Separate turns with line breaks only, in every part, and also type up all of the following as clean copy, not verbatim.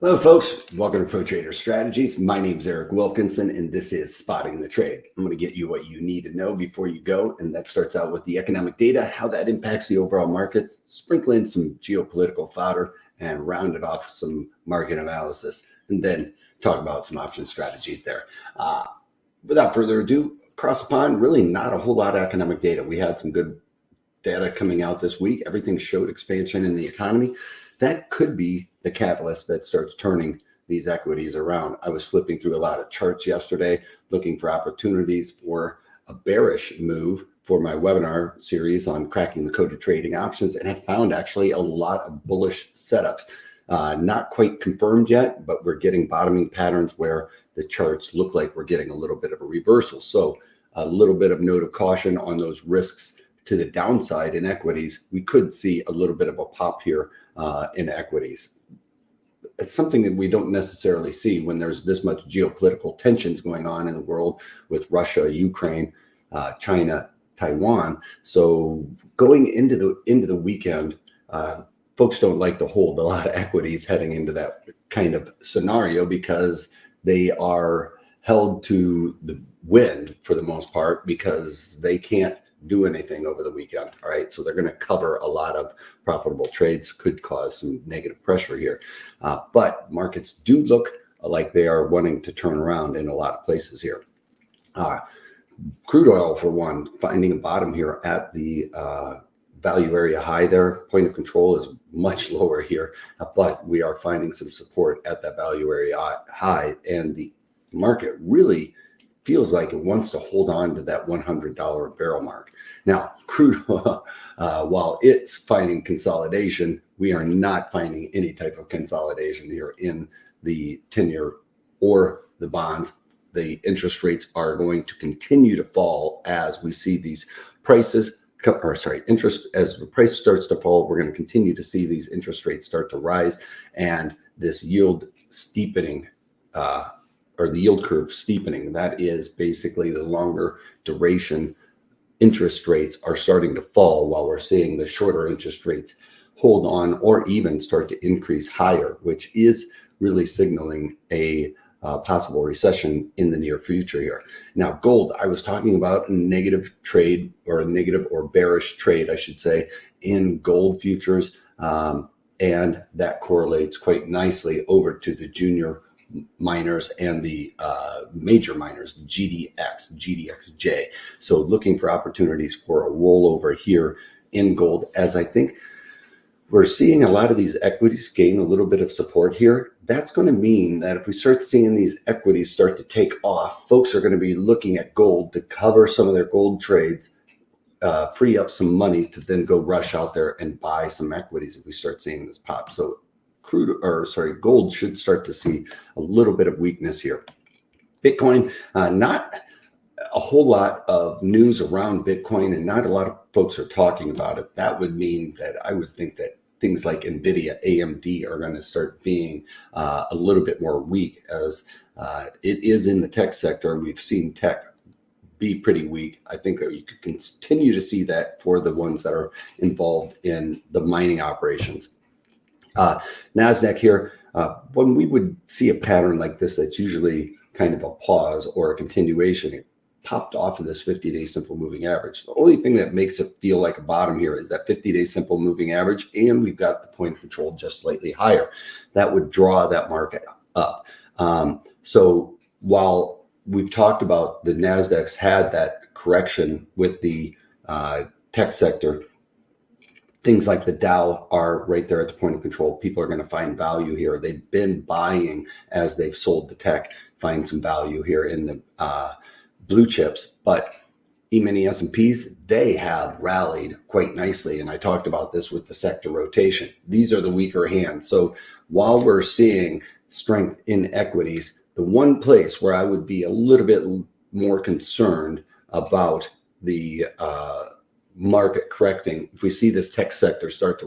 Hello, folks. Welcome to Pro Trader Strategies. My name is Eric Wilkinson, and this is Spotting the Trade. I'm going to get you what you need to know before you go, and that starts out with the economic data, how that impacts the overall markets, sprinkle in some geopolitical fodder, and round it off some market analysis, and then talk about some option strategies there. Without further ado, across the pond, really not a whole lot of economic data. We had some good data coming out this week. Everything showed expansion in the economy. That could be the catalyst that starts turning these equities around. I was flipping through a lot of charts yesterday, looking for opportunities for a bearish move for my webinar series on cracking the code of trading options. And I found actually a lot of bullish setups. Not quite confirmed yet, but we're getting bottoming patterns where the charts look like we're getting a little bit of a reversal. So a little bit of note of caution on those risks to the downside in equities. We could see a little bit of a pop here in equities. It's something that we don't necessarily see when there's this much geopolitical tensions going on in the world with Russia, Ukraine, China, Taiwan. So going into the weekend, folks don't like to hold a lot of equities heading into that kind of scenario because they are held to the wind for the most part because they can't do anything over the weekend. All right. So they're going to cover a lot of profitable trades, could cause some negative pressure here. But markets do look like they are wanting to turn around in a lot of places here. Crude oil, for one, finding a bottom here at the value area high there. Point of control is much lower here, but we are finding some support at that value area high. And the market really feels like it wants to hold on to that $100 a barrel mark. Now, crude oil, while it's finding consolidation, we are not finding any type of consolidation here in the 10-year or the bonds. The interest rates are going to continue to fall as we see these prices, as the price starts to fall, we're going to continue to see these interest rates start to rise, and this yield steepening or the yield curve steepening, that is basically the longer duration interest rates are starting to fall while we're seeing the shorter interest rates hold on or even start to increase higher, which is really signaling a possible recession in the near future here. Now, gold, I was talking about a negative trade or a negative or bearish trade, I should say, in gold futures. And that correlates quite nicely over to the junior miners and the major miners, GDXJ. So looking for opportunities for a rollover here in gold, as I think we're seeing a lot of these equities gain a little bit of support here. That's going to mean that if we start seeing these equities start to take off, folks are going to be looking at gold to cover some of their gold trades, free up some money to then go rush out there and buy some equities if we start seeing this pop. So gold should start to see a little bit of weakness here. Bitcoin, not a whole lot of news around Bitcoin, and not a lot of folks are talking about it. That would mean that I would think that things like NVIDIA, AMD are going to start being a little bit more weak, as it is in the tech sector. We've seen tech be pretty weak. I think that you could continue to see that for the ones that are involved in the mining operations. NASDAQ here, when we would see a pattern like this, that's usually kind of a pause or a continuation. It popped off of this 50-day simple moving average. The only thing that makes it feel like a bottom here is that 50-day simple moving average, and we've got the point of control just slightly higher. That would draw that market up. So while we've talked about the NASDAQ's had that correction with the tech sector, things like the Dow are right there at the point of control. People are going to find value here. They've been buying as they've sold the tech, find some value here in the blue chips. But E-mini S&Ps, they have rallied quite nicely. And I talked about this with the sector rotation. These are the weaker hands. So while we're seeing strength in equities, the one place where I would be a little bit more concerned about the market correcting, if we see this tech sector start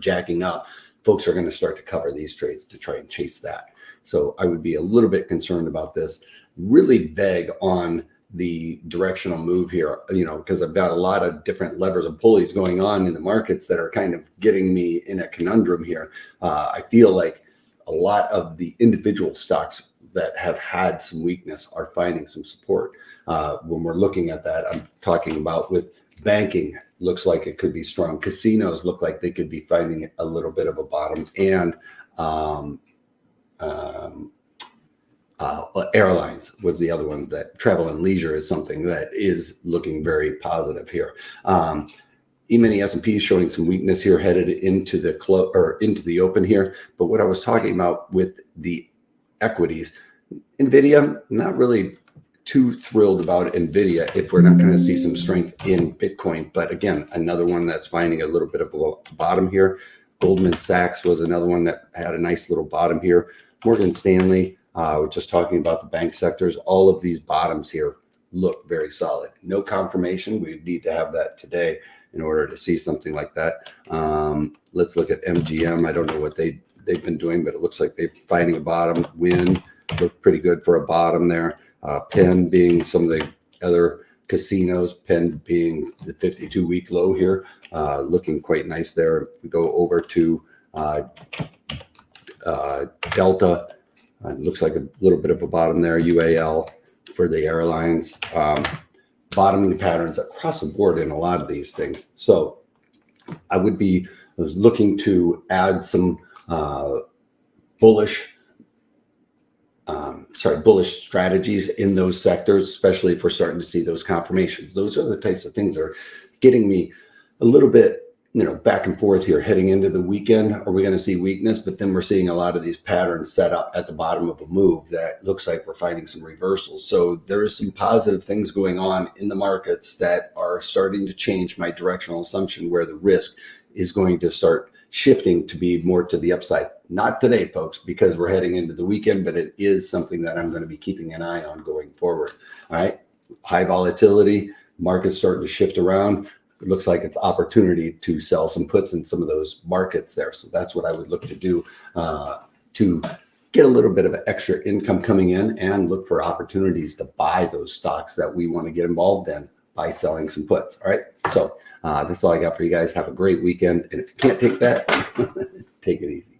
jacking up, folks are going to start to cover these trades to try and chase that. So I would be a little bit concerned about this. Really vague on the directional move here, because I've got a lot of different levers and pulleys going on in the markets that are kind of getting me in a conundrum here. I feel like a lot of the individual stocks that have had some weakness are finding some support. When we're looking at that, I'm talking about with banking, looks like it could be strong. Casinos look like they could be finding a little bit of a bottom, and airlines was the other one. That travel and leisure is something that is looking very positive here. E-mini S&P is showing some weakness here headed into the into the open here. But what I was talking about with the equities, Nvidia, not really too thrilled about Nvidia if we're not going to see some strength in Bitcoin. But again, another one that's finding a little bit of a bottom here. Goldman Sachs was another one that had a nice little bottom here. Morgan Stanley, we're just talking about the bank sectors. All of these bottoms here look very solid. No confirmation. We need to have that today in order to see something like that. Let's look at MGM. I don't know what they've been doing, but it looks like they're finding a bottom. Wynn looked pretty good for a bottom there. Penn being some of the other casinos, Penn being the 52-week low here, looking quite nice there. We go over to Delta. Looks like a little bit of a bottom there. UAL for the airlines. Bottoming patterns across the board in a lot of these things. So I would be looking to add some bullish strategies in those sectors, especially if we're starting to see those confirmations. Those are the types of things that are getting me a little bit, back and forth here heading into the weekend. Are we going to see weakness? But then we're seeing a lot of these patterns set up at the bottom of a move that looks like we're finding some reversals. So there is some positive things going on in the markets that are starting to change my directional assumption where the risk is going to start shifting to be more to the upside. Not today, folks, because we're heading into the weekend, but it is something that I'm going to be keeping an eye on going forward. All right. High volatility, markets starting to shift around. It looks like it's opportunity to sell some puts in some of those markets there. So that's what I would look to do to get a little bit of extra income coming in and look for opportunities to buy those stocks that we want to get involved in by selling some puts. All right. So that's all I got for you guys. Have a great weekend. And if you can't take that, take it easy.